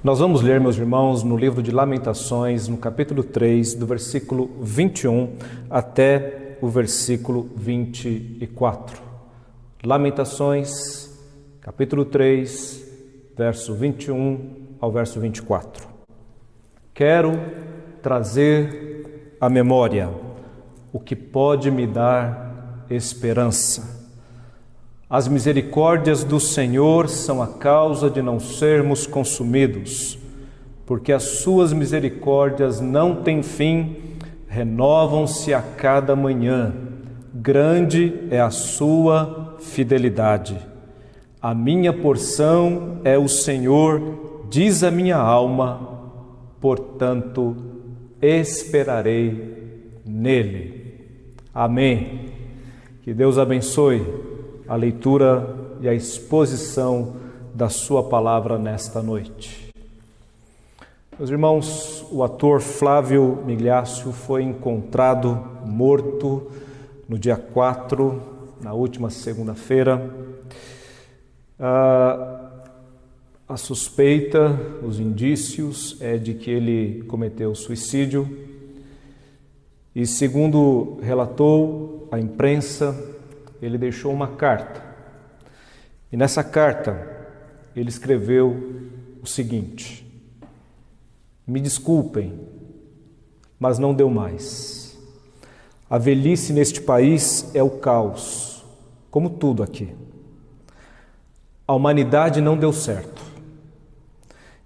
Nós vamos ler, meus irmãos, no livro de Lamentações, no capítulo 3, do versículo 21 até o versículo 24. Lamentações, capítulo 3, verso 21 ao verso 24. Quero trazer à memória o que pode me dar esperança. As misericórdias do Senhor são a causa de não sermos consumidos, porque as suas misericórdias não têm fim, renovam-se a cada manhã. Grande é a sua fidelidade. A minha porção é o Senhor, diz a minha alma, portanto esperarei nele. Amém. Que Deus abençoe a leitura e a exposição da sua palavra nesta noite. Meus irmãos, o ator Flávio Migliaccio foi encontrado morto no dia 4, na última segunda-feira. A suspeita, os indícios é de que ele cometeu suicídio e, segundo relatou a imprensa, ele deixou uma carta. E nessa carta ele escreveu o seguinte: me desculpem, mas não deu mais. A velhice neste país é o caos, como tudo aqui. A humanidade não deu certo.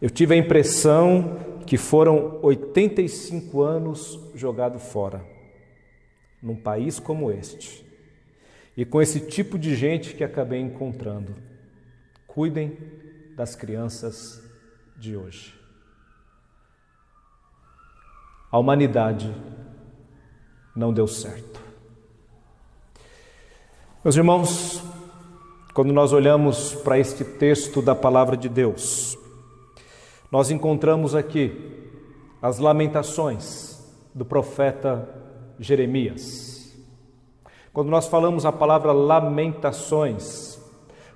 Eu tive a impressão que foram 85 anos jogados fora, num país como este. E com esse tipo de gente que acabei encontrando. Cuidem das crianças de hoje. A humanidade não deu certo. Meus irmãos, quando nós olhamos para este texto da palavra de Deus, nós encontramos aqui as lamentações do profeta Jeremias. Quando nós falamos a palavra lamentações,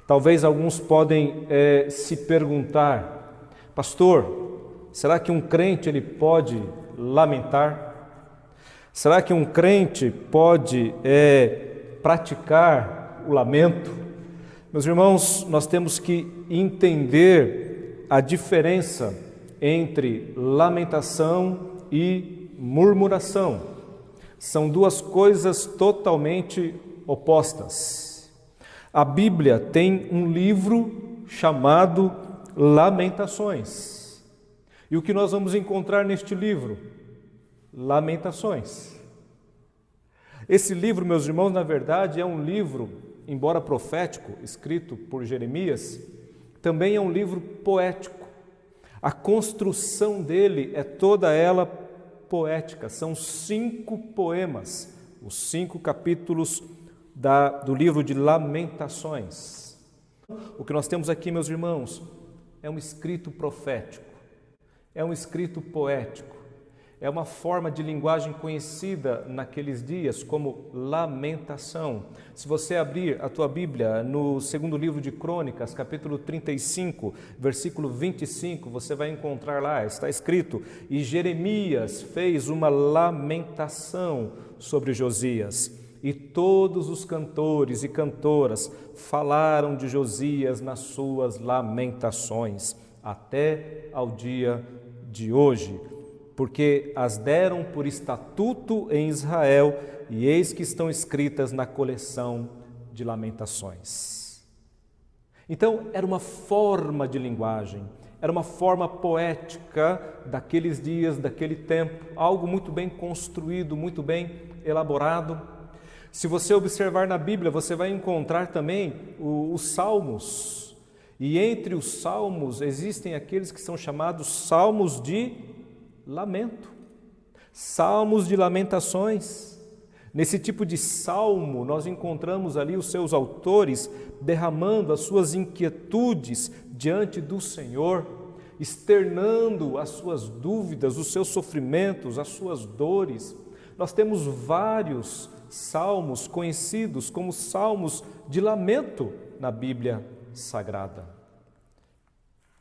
talvez alguns podem se perguntar: pastor, será que um crente ele pode lamentar? Será que um crente pode praticar o lamento? Meus irmãos, nós temos que entender a diferença entre lamentação e murmuração. São duas coisas totalmente opostas. A Bíblia tem um livro chamado Lamentações. E o que nós vamos encontrar neste livro? Lamentações. Esse livro, meus irmãos, na verdade é um livro, embora profético, escrito por Jeremias, também é um livro poético. A construção dele é toda ela poética, são 5 poemas, os 5 capítulos do livro de Lamentações. O que nós temos aqui, meus irmãos, é um escrito profético, é um escrito poético, é uma forma de linguagem conhecida naqueles dias como lamentação. Se você abrir a tua Bíblia no segundo livro de Crônicas, capítulo 35, versículo 25, você vai encontrar lá, está escrito: e Jeremias fez uma lamentação sobre Josias, e todos os cantores e cantoras falaram de Josias nas suas lamentações, até ao dia de hoje, porque as deram por estatuto em Israel, e eis que estão escritas na coleção de lamentações. Então, era uma forma de linguagem, era uma forma poética daqueles dias, daquele tempo, algo muito bem construído, muito bem elaborado. Se você observar na Bíblia, você vai encontrar também os salmos, e entre os salmos existem aqueles que são chamados salmos de lamento, salmos de lamentações. Nesse tipo de salmo, nós encontramos ali os seus autores derramando as suas inquietudes diante do Senhor, externando as suas dúvidas, os seus sofrimentos, as suas dores. Nós temos vários salmos conhecidos como salmos de lamento na Bíblia Sagrada.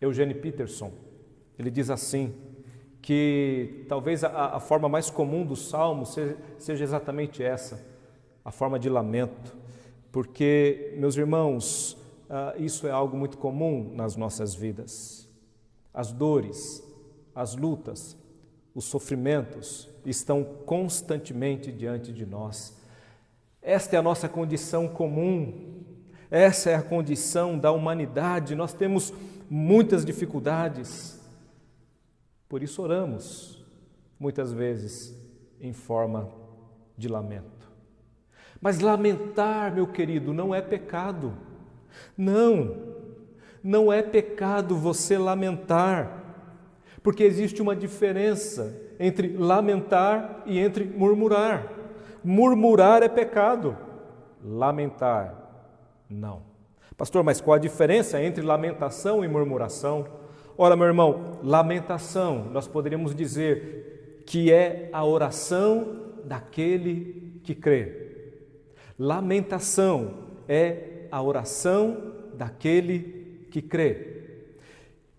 Eugene Peterson, Ele diz assim, que talvez a forma mais comum do Salmo seja exatamente essa, a forma de lamento, porque, meus irmãos, isso é algo muito comum nas nossas vidas. As dores, as lutas, os sofrimentos estão constantemente diante de nós. Esta é a nossa condição comum, essa é a condição da humanidade. Nós temos muitas dificuldades, por isso oramos, muitas vezes, em forma de lamento. Mas lamentar, meu querido, não é pecado. Não é pecado você lamentar, porque existe uma diferença entre lamentar e entre murmurar. Murmurar é pecado, lamentar, não. Pastor, mas qual a diferença entre lamentação e murmuração? Ora, meu irmão, lamentação, nós poderíamos dizer que é a oração daquele que crê. Lamentação é a oração daquele que crê.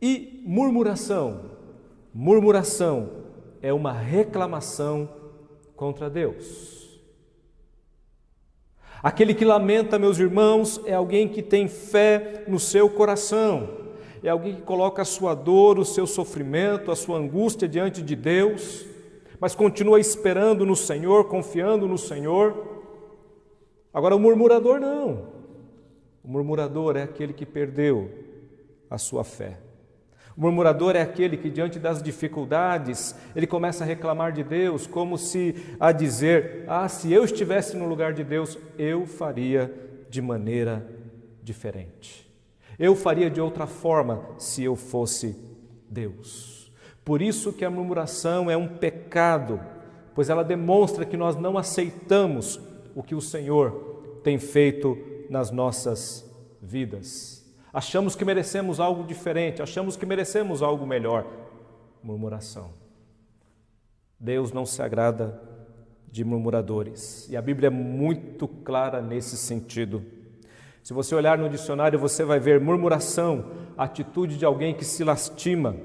E murmuração é uma reclamação contra Deus. Aquele que lamenta, meus irmãos, é alguém que tem fé no seu coração, é alguém que coloca a sua dor, o seu sofrimento, a sua angústia diante de Deus, mas continua esperando no Senhor, confiando no Senhor. Agora, o murmurador não. O murmurador é aquele que perdeu a sua fé. O murmurador é aquele que, diante das dificuldades, ele começa a reclamar de Deus, como se a dizer, se eu estivesse no lugar de Deus, eu faria de maneira diferente. Eu faria de outra forma se eu fosse Deus. Por isso que a murmuração é um pecado, pois ela demonstra que nós não aceitamos o que o Senhor tem feito nas nossas vidas. Achamos que merecemos algo diferente, achamos que merecemos algo melhor. Murmuração. Deus não se agrada de murmuradores, e a Bíblia é muito clara nesse sentido. Se você olhar no dicionário, você vai ver murmuração, atitude de alguém que se lastima,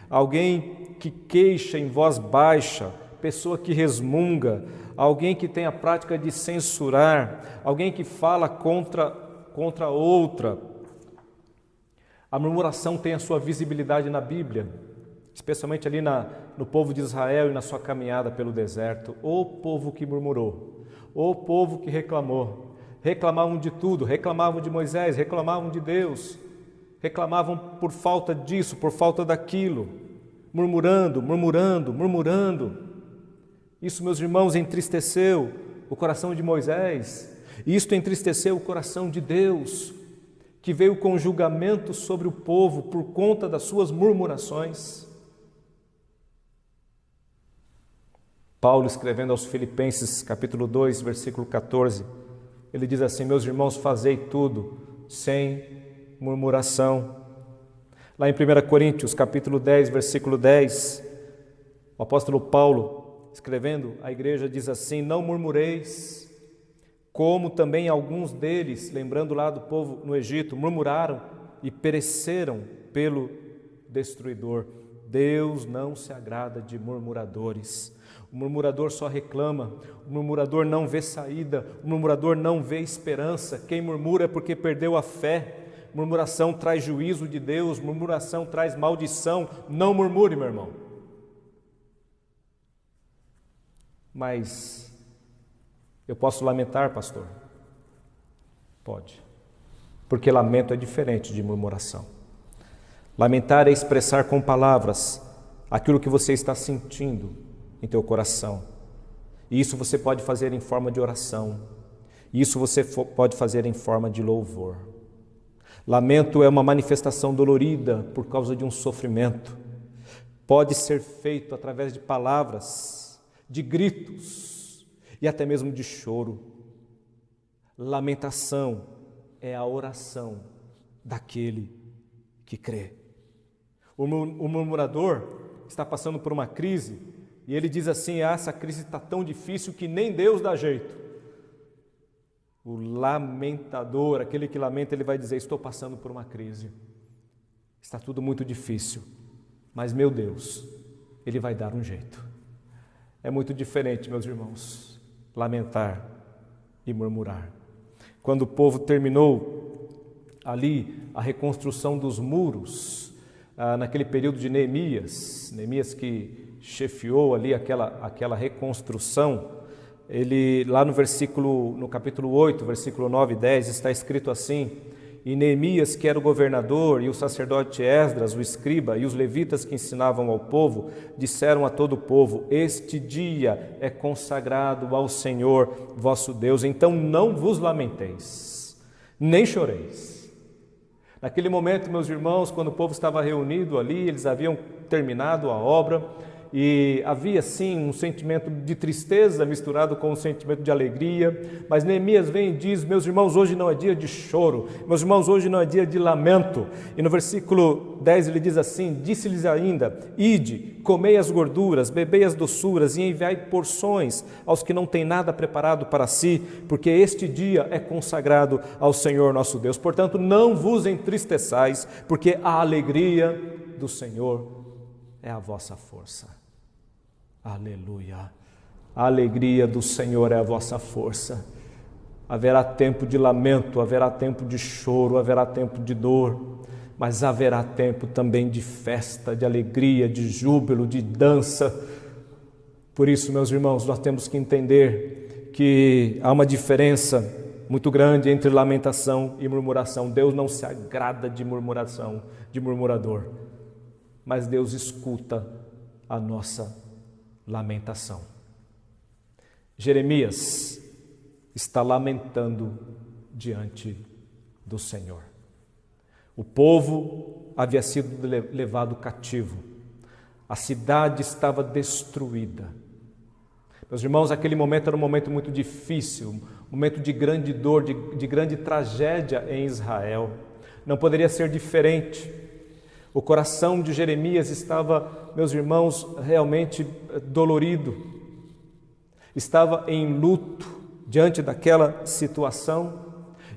alguém que queixa em voz baixa, pessoa que resmunga, alguém que tem a prática de censurar, alguém que fala contra outra. A murmuração tem a sua visibilidade na Bíblia, especialmente ali no povo de Israel e na sua caminhada pelo deserto. O povo que murmurou, o povo que reclamou, reclamavam de tudo, reclamavam de Moisés, reclamavam de Deus, reclamavam por falta disso, por falta daquilo, murmurando. Isso, meus irmãos, entristeceu o coração de Moisés, e isto entristeceu o coração de Deus, que veio com julgamento sobre o povo por conta das suas murmurações. Paulo, escrevendo aos Filipenses, capítulo 2, versículo 14, ele diz assim: meus irmãos, fazei tudo sem murmuração. Lá em 1 Coríntios, capítulo 10, versículo 10, o apóstolo Paulo, escrevendo à igreja, diz assim: não murmureis, como também alguns deles, lembrando lá do povo no Egito, murmuraram e pereceram pelo destruidor. Deus não se agrada de murmuradores. O murmurador só reclama, o murmurador não vê saída, o murmurador não vê esperança. Quem murmura é porque perdeu a fé. Murmuração traz juízo de Deus, murmuração traz maldição. Não murmure, meu irmão. Mas eu posso lamentar, pastor? Pode, porque lamento é diferente de murmuração. Lamentar é expressar com palavras aquilo que você está sentindo em teu coração. E isso você pode fazer em forma de oração. Isso você pode fazer em forma de louvor. Lamento é uma manifestação dolorida por causa de um sofrimento. Pode ser feito através de palavras, de gritos e até mesmo de choro. Lamentação é a oração daquele que crê. O murmurador está passando por uma crise e ele diz assim: essa crise está tão difícil que nem Deus dá jeito. O lamentador, aquele que lamenta, ele vai dizer: estou passando por uma crise, está tudo muito difícil, mas meu Deus, Ele vai dar um jeito. É muito diferente, meus irmãos, lamentar e murmurar. Quando o povo terminou ali a reconstrução dos muros, naquele período de Neemias que chefiou ali aquela reconstrução, ele lá no capítulo 8, versículo 9 e 10, está escrito assim: e Neemias, que era o governador, e o sacerdote Esdras, o escriba, e os levitas que ensinavam ao povo, disseram a todo o povo: este dia é consagrado ao Senhor vosso Deus, então não vos lamenteis, nem choreis. Naquele momento, meus irmãos, quando o povo estava reunido ali, eles haviam terminado a obra, e havia sim um sentimento de tristeza misturado com um sentimento de alegria, mas Neemias vem e diz: meus irmãos, hoje não é dia de choro, meus irmãos, hoje não é dia de lamento. E no versículo 10 ele diz assim: disse-lhes ainda: ide, comei as gorduras, bebei as doçuras e enviai porções aos que não têm nada preparado para si, porque este dia é consagrado ao Senhor nosso Deus. Portanto, não vos entristeçais, porque a alegria do Senhor é a vossa força. Aleluia! A alegria do Senhor é a vossa força. Haverá tempo de lamento, haverá tempo de choro, haverá tempo de dor, mas haverá tempo também de festa, de alegria, de júbilo, de dança. Por isso, meus irmãos, nós temos que entender que há uma diferença muito grande entre lamentação e murmuração. Deus não se agrada de murmuração, de murmurador, mas Deus escuta a nossa lamentação. Jeremias está lamentando diante do Senhor. O povo havia sido levado cativo, a cidade estava destruída. Meus irmãos, aquele momento era um momento muito difícil, um momento de grande dor, de grande tragédia em Israel. Não poderia ser diferente. O coração de Jeremias estava, meus irmãos, realmente dolorido, estava em luto diante daquela situação,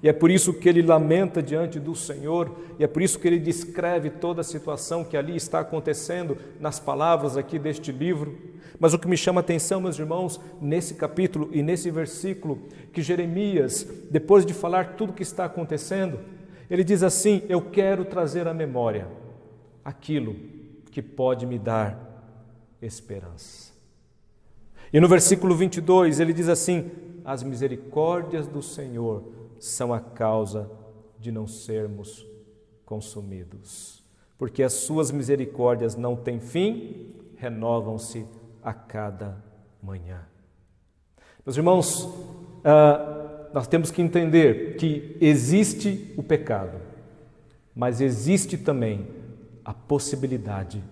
e é por isso que ele lamenta diante do Senhor, e é por isso que ele descreve toda a situação que ali está acontecendo nas palavras aqui deste livro. Mas o que me chama a atenção, meus irmãos, nesse capítulo e nesse versículo, que Jeremias, depois de falar tudo o que está acontecendo, ele diz assim: eu quero trazer à memória aquilo que pode me dar esperança. E no versículo 22 ele diz assim: as misericórdias do Senhor são a causa de não sermos consumidos, porque as suas misericórdias não têm fim, renovam-se a cada manhã. Meus irmãos, nós temos que entender que existe o pecado, mas existe também a possibilidade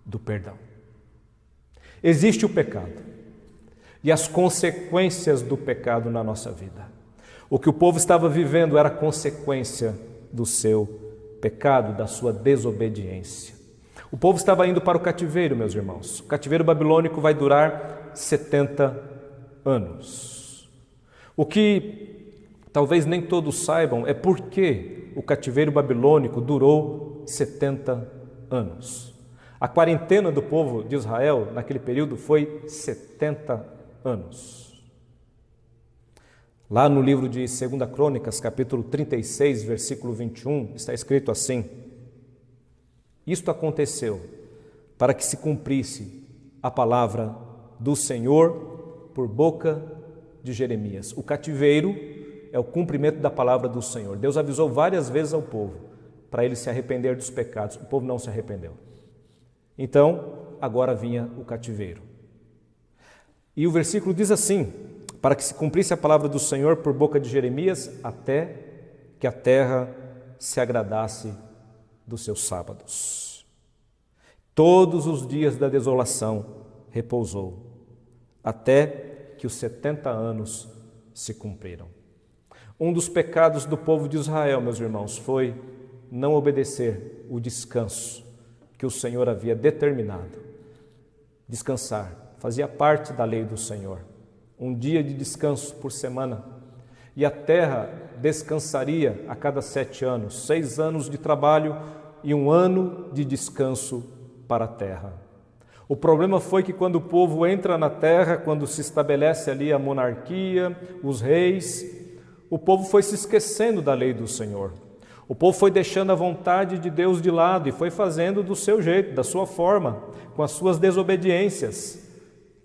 do perdão. Existe o pecado e as consequências do pecado na nossa vida. O que o povo estava vivendo era consequência do seu pecado, da sua desobediência. O povo estava indo para o cativeiro, meus irmãos. O cativeiro babilônico vai durar 70 anos. O que talvez nem todos saibam é por que o cativeiro babilônico durou 70 anos. A quarentena do povo de Israel naquele período foi 70 anos. Lá no livro de 2 Crônicas, capítulo 36, versículo 21, está escrito assim: isto aconteceu para que se cumprisse a palavra do Senhor por boca de Jeremias. O cativeiro é o cumprimento da palavra do Senhor. Deus avisou várias vezes ao povo para ele se arrepender dos pecados. O povo não se arrependeu. Então, agora vinha o cativeiro. E o versículo diz assim: para que se cumprisse a palavra do Senhor por boca de Jeremias, até que a terra se agradasse dos seus sábados. Todos os dias da desolação repousou, até que os 70 anos se cumpriram. Um dos pecados do povo de Israel, meus irmãos, foi não obedecer o descanso que o Senhor havia determinado. Descansar fazia parte da lei do Senhor. Um dia de descanso por semana. E a terra descansaria a cada 7 anos, 6 anos de trabalho e 1 ano de descanso para a terra. O problema foi que quando o povo entra na terra, quando se estabelece ali a monarquia, os reis, o povo foi se esquecendo da lei do Senhor. O povo foi deixando a vontade de Deus de lado e foi fazendo do seu jeito, da sua forma, com as suas desobediências.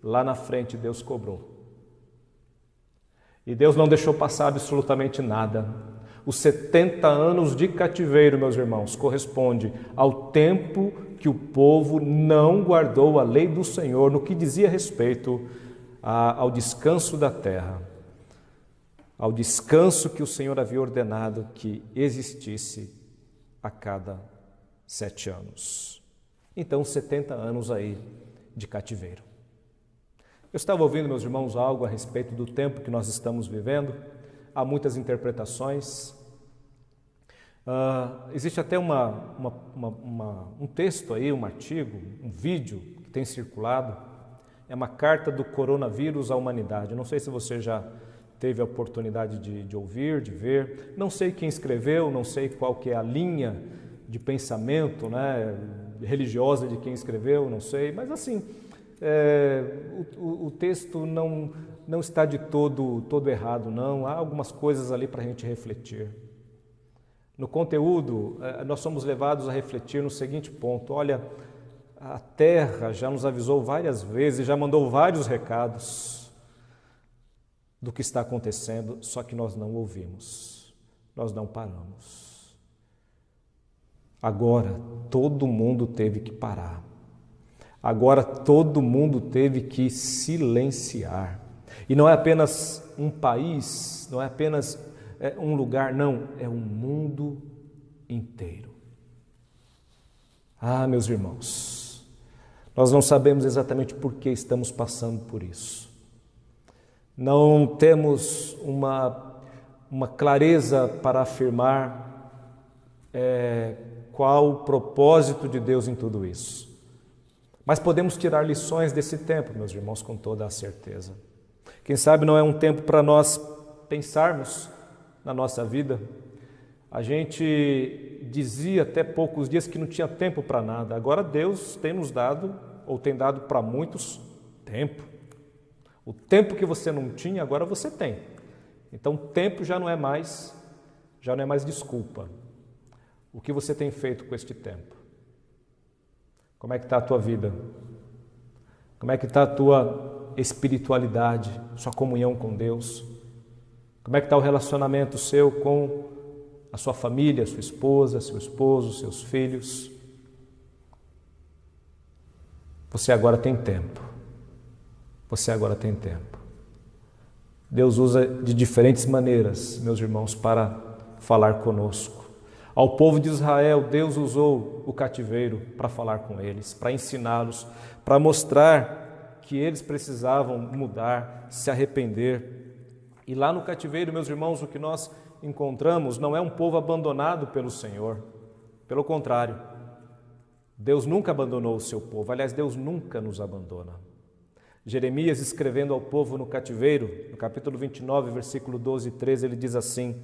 Lá na frente Deus cobrou. E Deus não deixou passar absolutamente nada. Os 70 anos de cativeiro, meus irmãos, corresponde ao tempo que o povo não guardou a lei do Senhor no que dizia respeito ao descanso da terra, ao descanso que o Senhor havia ordenado que existisse a cada 7 anos. Então, 70 anos aí de cativeiro. Eu estava ouvindo, meus irmãos, algo a respeito do tempo que nós estamos vivendo. Há muitas interpretações. Existe até um texto aí, um artigo, um vídeo que tem circulado. É uma carta do coronavírus à humanidade. Não sei se você já teve a oportunidade de ouvir, de ver. Não sei quem escreveu, não sei qual que é a linha de pensamento, né, religiosa de quem escreveu, não sei. Mas assim, o texto não está de todo errado, não. Há algumas coisas ali para a gente refletir. No conteúdo, nós somos levados a refletir no seguinte ponto: olha, a Terra já nos avisou várias vezes, já mandou vários recados do que está acontecendo, só que nós não ouvimos, nós não paramos. Agora, todo mundo teve que parar. Agora, todo mundo teve que silenciar. E não é apenas um país, não é apenas um lugar, não, é o mundo inteiro. Ah, meus irmãos, nós não sabemos exatamente por que estamos passando por isso. Não temos uma clareza para afirmar qual o propósito de Deus em tudo isso. Mas podemos tirar lições desse tempo, meus irmãos, com toda a certeza. Quem sabe não é um tempo para nós pensarmos na nossa vida. A gente dizia até poucos dias que não tinha tempo para nada. Agora Deus tem nos dado, ou tem dado para muitos, tempo. O tempo que você não tinha, agora você tem. Então, tempo já não é mais desculpa. O que você tem feito com este tempo? Como é que está a tua vida? Como é que está a tua espiritualidade, sua comunhão com Deus? Como é que está o relacionamento seu com a sua família, sua esposa, seu esposo, seus filhos? Você agora tem tempo. Você agora tem tempo. Deus usa de diferentes maneiras, meus irmãos, para falar conosco. Ao povo de Israel, Deus usou o cativeiro para falar com eles, para ensiná-los, para mostrar que eles precisavam mudar, se arrepender. E lá no cativeiro, meus irmãos, o que nós encontramos não é um povo abandonado pelo Senhor. Pelo contrário, Deus nunca abandonou o seu povo. Aliás, Deus nunca nos abandona. Jeremias, escrevendo ao povo no cativeiro, no capítulo 29, versículo 12 e 13, ele diz assim: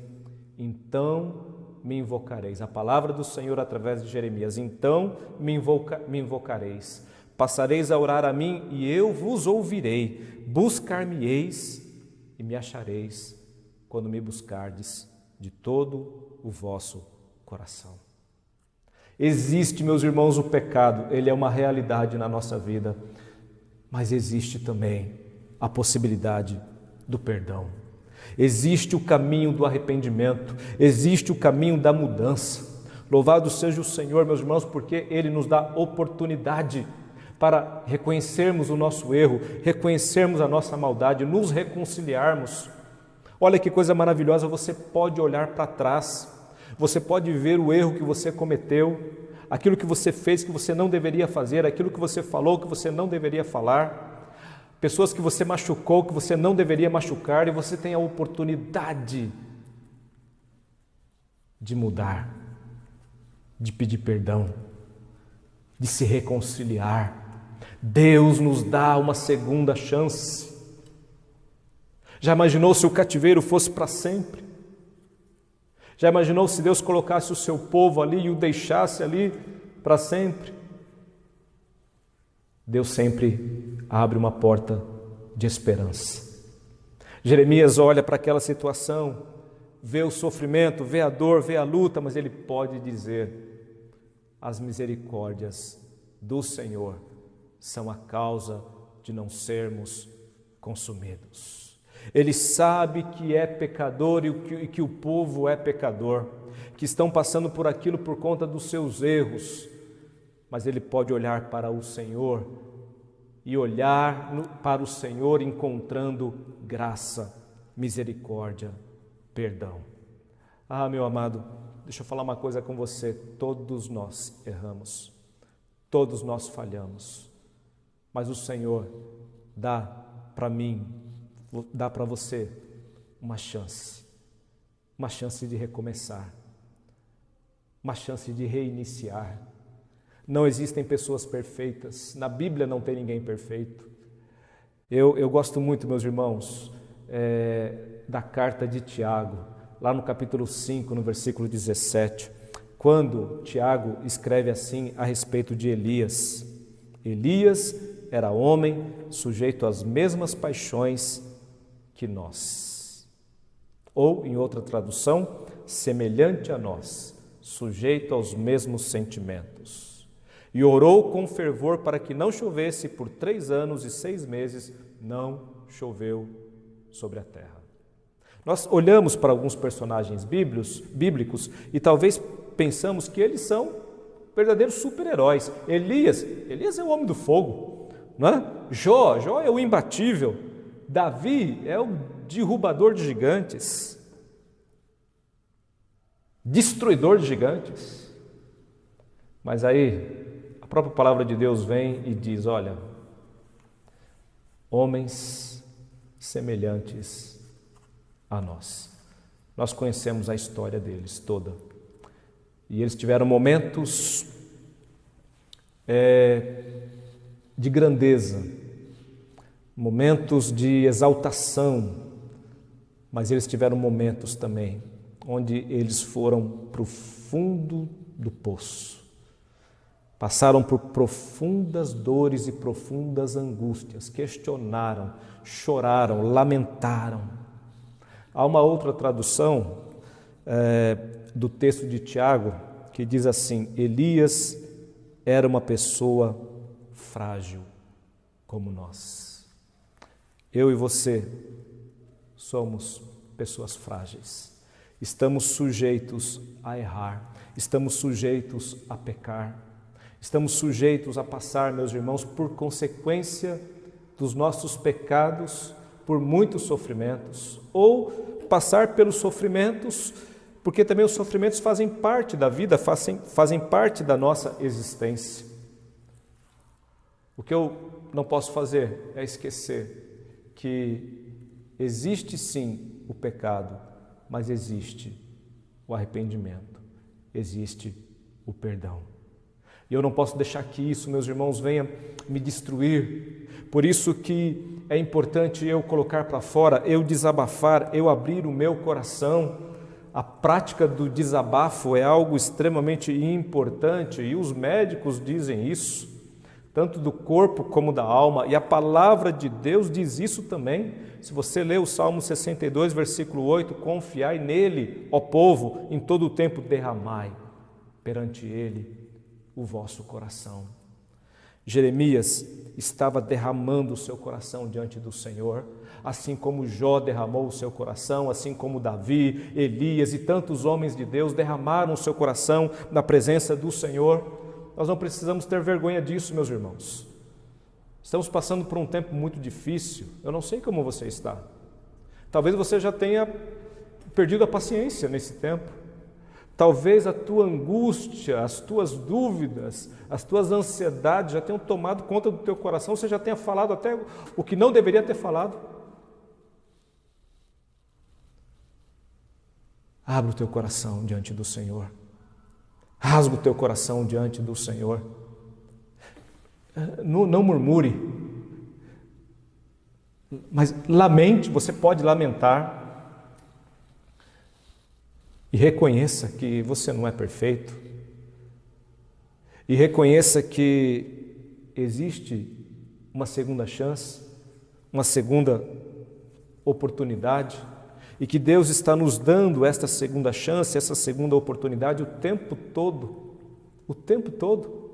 então me invocareis. A palavra do Senhor através de Jeremias. Então me invocareis. Passareis a orar a mim e eu vos ouvirei. Buscar-me-eis e me achareis quando me buscardes de todo o vosso coração. Existe, meus irmãos, o pecado, ele é uma realidade na nossa vida, mas existe também a possibilidade do perdão. Existe o caminho do arrependimento, existe o caminho da mudança. Louvado seja o Senhor, meus irmãos, porque Ele nos dá oportunidade para reconhecermos o nosso erro, reconhecermos a nossa maldade, nos reconciliarmos. Olha que coisa maravilhosa, você pode olhar para trás, você pode ver o erro que você cometeu, aquilo que você fez que você não deveria fazer, aquilo que você falou que você não deveria falar, pessoas que você machucou que você não deveria machucar, e você tem a oportunidade de mudar, de pedir perdão, de se reconciliar. Deus nos dá uma segunda chance. Já imaginou se o cativeiro fosse para sempre? Já imaginou se Deus colocasse o seu povo ali e o deixasse ali para sempre? Deus sempre abre uma porta de esperança. Jeremias olha para aquela situação, vê o sofrimento, vê a dor, vê a luta, mas ele pode dizer: as misericórdias do Senhor são a causa de não sermos consumidos. Ele sabe que é pecador e que o povo é pecador, que estão passando por aquilo por conta dos seus erros, mas ele pode olhar para o Senhor e olhar para o Senhor encontrando graça, misericórdia, perdão. Ah, meu amado, deixa eu falar uma coisa com você. Todos nós erramos, todos nós falhamos, mas o Senhor dá para mim, dá para você uma chance de recomeçar, uma chance de reiniciar. Não existem pessoas perfeitas, na Bíblia não tem ninguém perfeito. Eu gosto muito, meus irmãos, da carta de Tiago, lá no capítulo 5, no versículo 17, quando Tiago escreve assim a respeito de Elias. Elias era homem sujeito às mesmas paixões que nós. Ou, em outra tradução, semelhante a nós, sujeito aos mesmos sentimentos. E orou com fervor para que não chovesse, por 3 anos e 6 meses, não choveu sobre a terra. Nós olhamos para alguns personagens bíblicos e talvez pensamos que eles são verdadeiros super-heróis. Elias é o homem do fogo, não é? Jó é o imbatível. Davi é o derrubador de gigantes, destruidor de gigantes. Mas aí a própria palavra de Deus vem e diz: olha, homens semelhantes a nós. Nós conhecemos a história deles toda. E eles tiveram momentos de grandeza, momentos de exaltação, mas eles tiveram momentos também onde eles foram para o fundo do poço. Passaram por profundas dores e profundas angústias, questionaram, choraram, lamentaram. Há uma outra tradução do texto de Tiago que diz assim: Elias era uma pessoa frágil como nós. Eu e você somos pessoas frágeis. Estamos sujeitos a errar, estamos sujeitos a pecar. Estamos sujeitos a passar, meus irmãos, por consequência dos nossos pecados, por muitos sofrimentos, ou passar pelos sofrimentos, porque também os sofrimentos fazem parte da vida, fazem parte da nossa existência. O que eu não posso fazer é esquecer que existe sim o pecado, mas existe o arrependimento, existe o perdão. E eu não posso deixar que isso, meus irmãos, venha me destruir. Por isso que é importante eu colocar para fora, eu desabafar, eu abrir o meu coração. A prática do desabafo é algo extremamente importante e os médicos dizem isso, tanto do corpo como da alma, e a palavra de Deus diz isso também. Se você ler o Salmo 62, versículo 8, confiai nele, ó povo, em todo o tempo derramai perante ele o vosso coração. Jeremias estava derramando o seu coração diante do Senhor, assim como Jó derramou o seu coração, assim como Davi, Elias e tantos homens de Deus derramaram o seu coração na presença do Senhor. Nós não precisamos ter vergonha disso, meus irmãos. Estamos passando por um tempo muito difícil. Eu não sei como você está. Talvez você já tenha perdido a paciência nesse tempo. Talvez a tua angústia, as tuas dúvidas, as tuas ansiedades já tenham tomado conta do teu coração, você já tenha falado até o que não deveria ter falado. Abre o teu coração diante do Senhor. Rasga o teu coração diante do Senhor. Não murmure, mas lamente, você pode lamentar. E reconheça que você não é perfeito. E reconheça que existe uma segunda chance, uma segunda oportunidade, e que Deus está nos dando esta segunda chance, essa segunda oportunidade o tempo todo, o tempo todo.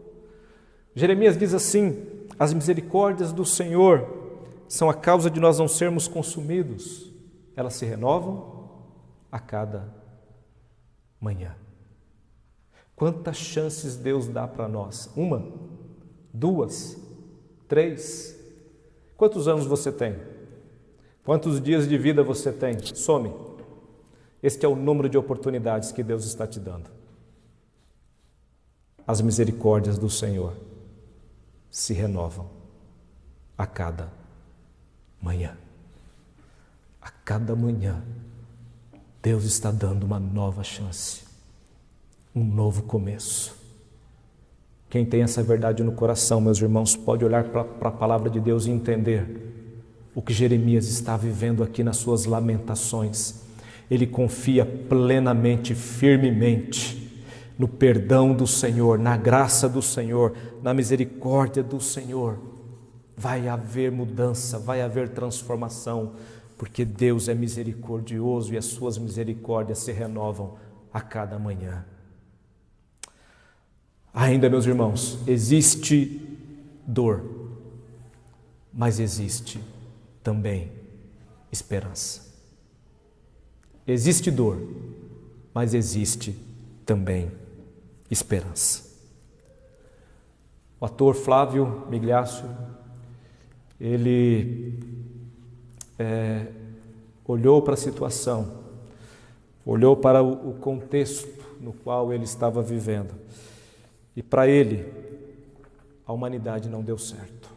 Jeremias diz assim: as misericórdias do Senhor são a causa de nós não sermos consumidos, elas se renovam a cada manhã. Quantas chances Deus dá para nós? 1, 2, 3. Quantos anos você tem? Quantos dias de vida você tem? Some. Este é o número de oportunidades que Deus está te dando. As misericórdias do Senhor se renovam a cada manhã. A cada manhã, Deus está dando uma nova chance, um novo começo. Quem tem essa verdade no coração, meus irmãos, pode olhar para a palavra de Deus e entender o que Jeremias está vivendo aqui nas suas lamentações. Ele confia plenamente, firmemente no perdão do Senhor, na graça do Senhor, na misericórdia do Senhor. Vai haver mudança, vai haver transformação, porque Deus é misericordioso e as suas misericórdias se renovam a cada manhã. Ainda, meus irmãos, existe dor, mas existe também esperança. Existe dor, mas existe também esperança. O ator Flávio Migliaccio, ele olhou para a situação, olhou para o contexto no qual ele estava vivendo, e para ele a humanidade não deu certo.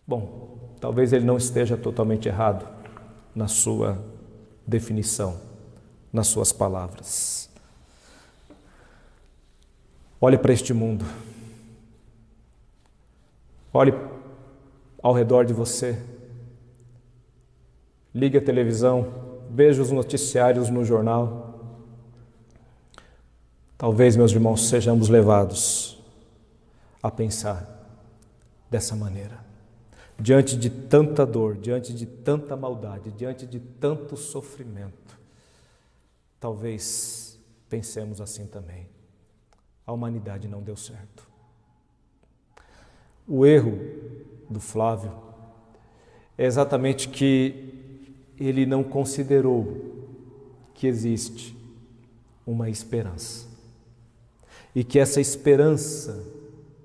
Bom, talvez ele não esteja totalmente errado na sua definição, nas suas palavras. Olhe para este mundo. Olhe ao redor de você. Ligue a televisão, veja os noticiários no jornal. Talvez, meus irmãos, sejamos levados a pensar dessa maneira. Diante de tanta dor, diante de tanta maldade, diante de tanto sofrimento, talvez pensemos assim também. A humanidade não deu certo. O erro do Flávio é exatamente que ele não considerou que existe uma esperança e que essa esperança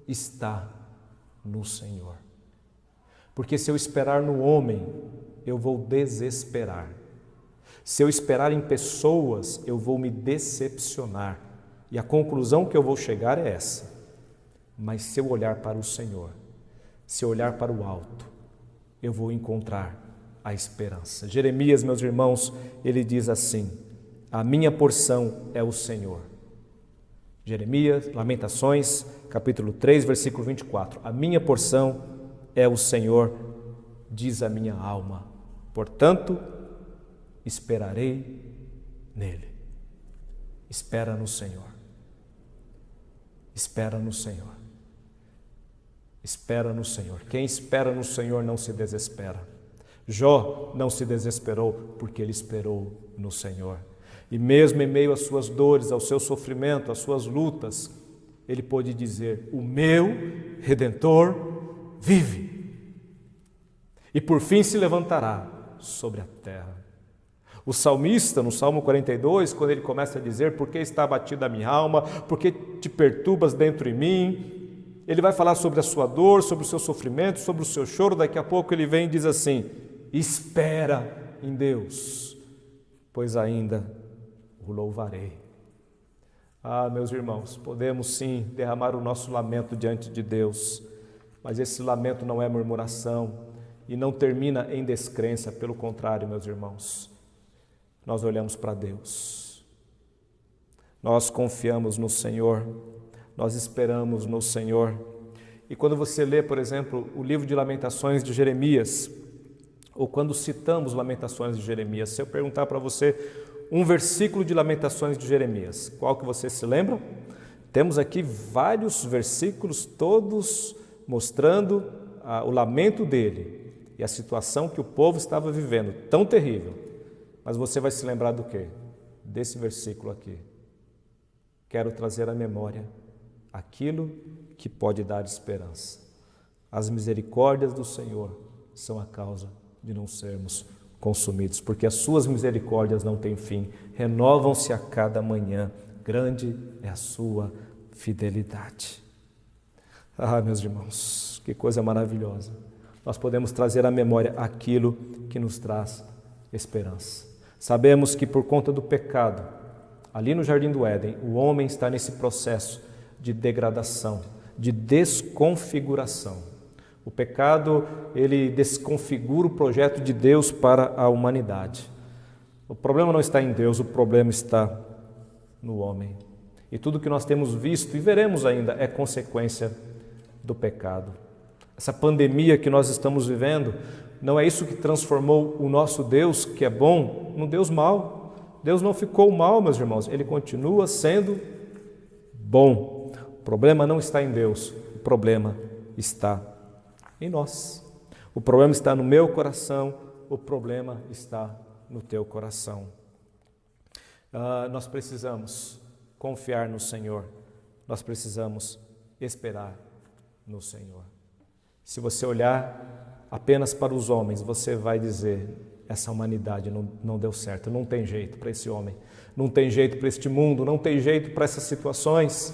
está no Senhor. Porque se eu esperar no homem, eu vou desesperar. Se eu esperar em pessoas, eu vou me decepcionar. E a conclusão que eu vou chegar é essa. Mas se eu olhar para o Senhor, se eu olhar para o alto, eu vou encontrar a esperança. Jeremias, meus irmãos, ele diz assim: a minha porção é o Senhor. Jeremias, Lamentações, capítulo 3, versículo 24. A minha porção é o Senhor, diz a minha alma. Portanto, esperarei nele. Espera no Senhor. Espera no Senhor. Espera no Senhor. Quem espera no Senhor não se desespera. Jó não se desesperou porque ele esperou no Senhor. E mesmo em meio às suas dores, ao seu sofrimento, às suas lutas, ele pôde dizer: o meu Redentor vive. E por fim se levantará sobre a terra. O salmista, no Salmo 42, quando ele começa a dizer: por que está abatida a minha alma? Por que te perturbas dentro de mim? Ele vai falar sobre a sua dor, sobre o seu sofrimento, sobre o seu choro. Daqui a pouco ele vem e diz assim: espera em Deus, pois ainda o louvarei. Ah, meus irmãos, podemos sim derramar o nosso lamento diante de Deus, mas esse lamento não é murmuração e não termina em descrença. Pelo contrário, meus irmãos, nós olhamos para Deus, nós confiamos no Senhor, nós esperamos no Senhor. E quando você lê, por exemplo, o livro de Lamentações de Jeremias, ou quando citamos Lamentações de Jeremias, se eu perguntar para você um versículo de Lamentações de Jeremias, qual que você se lembra? Temos aqui vários versículos, todos mostrando o lamento dele e a situação que o povo estava vivendo, tão terrível. Mas você vai se lembrar do quê? Desse versículo aqui. Quero trazer à memória aquilo que pode dar esperança. As misericórdias do Senhor são a causa de não sermos consumidos, porque as suas misericórdias não têm fim, renovam-se a cada manhã, grande é a sua fidelidade. Ah, meus irmãos, que coisa maravilhosa. Nós podemos trazer à memória aquilo que nos traz esperança. Sabemos que por conta do pecado, ali no Jardim do Éden, o homem está nesse processo de degradação, de desconfiguração. O pecado, ele desconfigura o projeto de Deus para a humanidade. O problema não está em Deus, o problema está no homem. E tudo que nós temos visto e veremos ainda é consequência do pecado. Essa pandemia que nós estamos vivendo, não é isso que transformou o nosso Deus, que é bom, num Deus mau. Deus não ficou mal, meus irmãos, Ele continua sendo bom. O problema não está em Deus, o problema está em nós. O problema está no meu coração, o problema está no teu coração. Nós precisamos confiar no Senhor, nós precisamos esperar no Senhor. Se você olhar apenas para os homens, você vai dizer, essa humanidade não deu certo, não tem jeito para esse homem, não tem jeito para este mundo, não tem jeito para essas situações.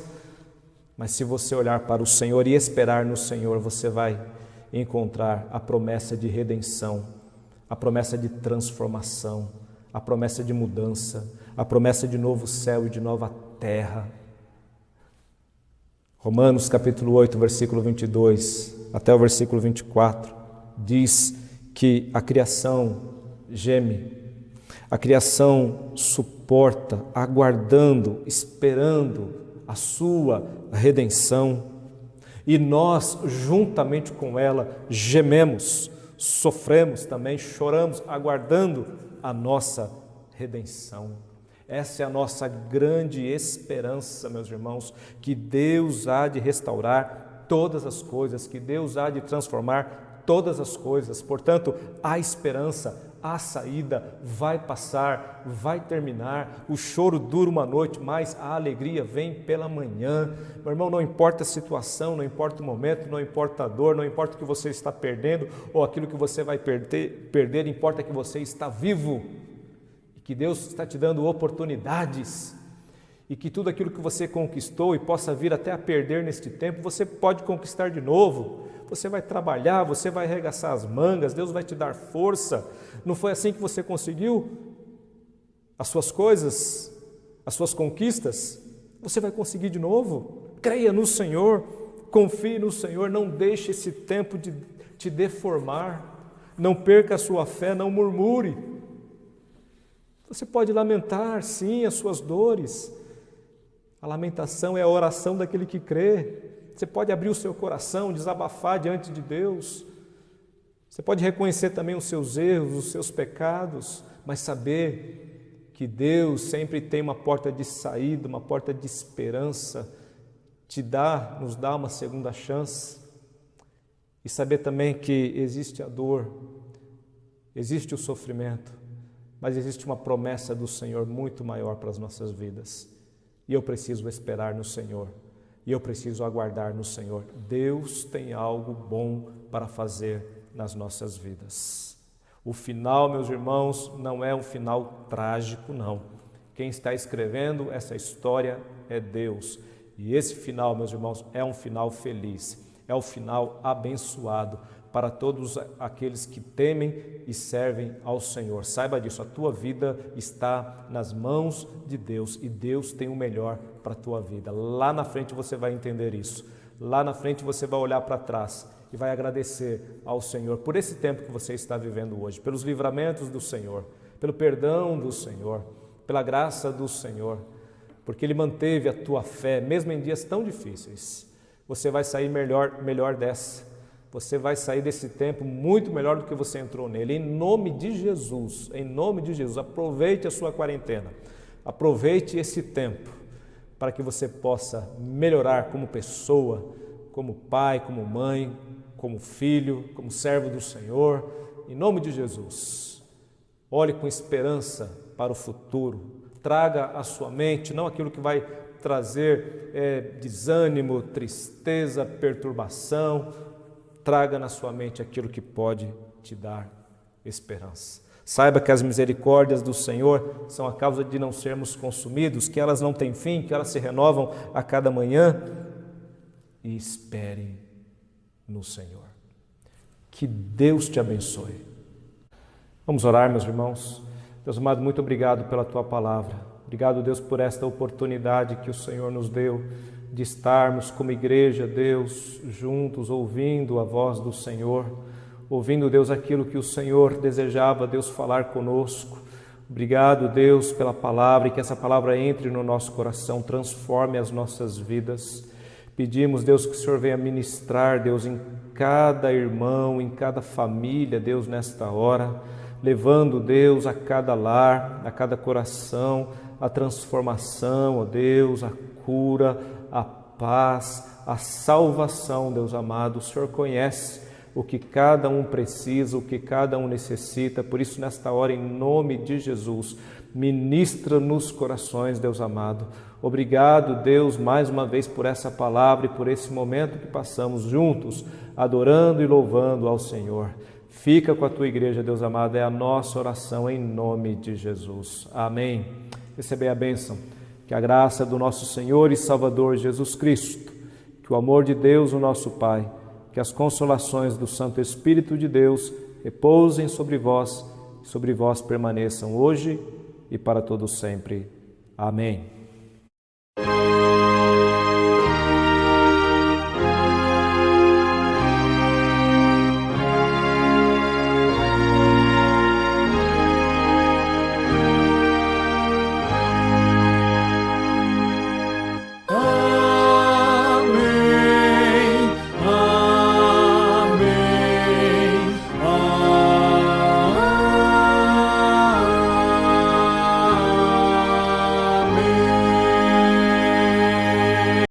Mas se você olhar para o Senhor e esperar no Senhor, você vai encontrar a promessa de redenção, a promessa de transformação, a promessa de mudança, a promessa de novo céu e de nova terra. Romanos capítulo 8, versículo 22 até o versículo 24, diz que a criação geme, a criação suporta, aguardando, esperando a sua redenção. E nós, juntamente com ela, gememos, sofremos também, choramos, aguardando a nossa redenção. Essa é a nossa grande esperança, meus irmãos, que Deus há de restaurar todas as coisas, que Deus há de transformar todas as coisas. Portanto, há esperança, há saída, vai passar, vai terminar. O choro dura uma noite, mas a alegria vem pela manhã. Meu irmão, não importa a situação, não importa o momento, não importa a dor, não importa o que você está perdendo ou aquilo que você vai perder, importa que você está vivo. Que Deus está te dando oportunidades e que tudo aquilo que você conquistou e possa vir até a perder neste tempo, você pode conquistar de novo. Você vai trabalhar, você vai arregaçar as mangas, Deus vai te dar força. Não foi assim que você conseguiu as suas coisas, as suas conquistas? Você vai conseguir de novo. Creia no Senhor, confie no Senhor, não deixe esse tempo de te deformar, não perca a sua fé, não murmure. Você pode lamentar, sim, as suas dores. A lamentação é a oração daquele que crê. Você pode abrir o seu coração, desabafar diante de Deus. Você pode reconhecer também os seus erros, os seus pecados, mas saber que Deus sempre tem uma porta de saída, uma porta de esperança, nos dá uma segunda chance. E saber também que existe a dor, existe o sofrimento, mas existe uma promessa do Senhor muito maior para as nossas vidas. E eu preciso esperar no Senhor. E eu preciso aguardar no Senhor. Deus tem algo bom para fazer nas nossas vidas. O final, meus irmãos, não é um final trágico, não. Quem está escrevendo essa história é Deus. E esse final, meus irmãos, é um final feliz. É um final abençoado para todos aqueles que temem e servem ao Senhor. Saiba disso, a tua vida está nas mãos de Deus e Deus tem o melhor para a tua vida. Lá na frente você vai entender isso. Lá na frente você vai olhar para trás e vai agradecer ao Senhor por esse tempo que você está vivendo hoje, pelos livramentos do Senhor, pelo perdão do Senhor, pela graça do Senhor, porque Ele manteve a tua fé, mesmo em dias tão difíceis. Você vai sair melhor dessa. Você vai sair desse tempo muito melhor do que você entrou nele. Em nome de Jesus, aproveite a sua quarentena. Aproveite esse tempo para que você possa melhorar como pessoa, como pai, como mãe, como filho, como servo do Senhor, em nome de Jesus. Olhe com esperança para o futuro, traga à sua mente não aquilo que vai trazer desânimo, tristeza, perturbação, traga na sua mente aquilo que pode te dar esperança. Saiba que as misericórdias do Senhor são a causa de não sermos consumidos, que elas não têm fim, que elas se renovam a cada manhã, e espere no Senhor. Que Deus te abençoe. Vamos orar, meus irmãos. Deus amado, muito obrigado pela Tua palavra. Obrigado, Deus, por esta oportunidade que o Senhor nos deu de estarmos como igreja, Deus, juntos, ouvindo a voz do Senhor, ouvindo, Deus, aquilo que o Senhor desejava, Deus, falar conosco. Obrigado, Deus, pela palavra e que essa palavra entre no nosso coração, transforme as nossas vidas. Pedimos, Deus, que o Senhor venha ministrar, Deus, em cada irmão, em cada família, Deus, nesta hora, levando, Deus, a cada lar, a cada coração, a transformação, ó Deus, a cura, a paz, a salvação, Deus amado. O Senhor conhece o que cada um precisa, o que cada um necessita, por isso, nesta hora, em nome de Jesus, ministra nos corações, Deus amado. Obrigado, Deus, mais uma vez por essa palavra e por esse momento que passamos juntos, adorando e louvando ao Senhor. Fica com a Tua igreja, Deus amado, é a nossa oração em nome de Jesus. Amém. Recebei a bênção, que a graça do nosso Senhor e Salvador Jesus Cristo, que o amor de Deus, o nosso Pai, que as consolações do Santo Espírito de Deus repousem sobre vós permaneçam hoje e para todo sempre. Amém.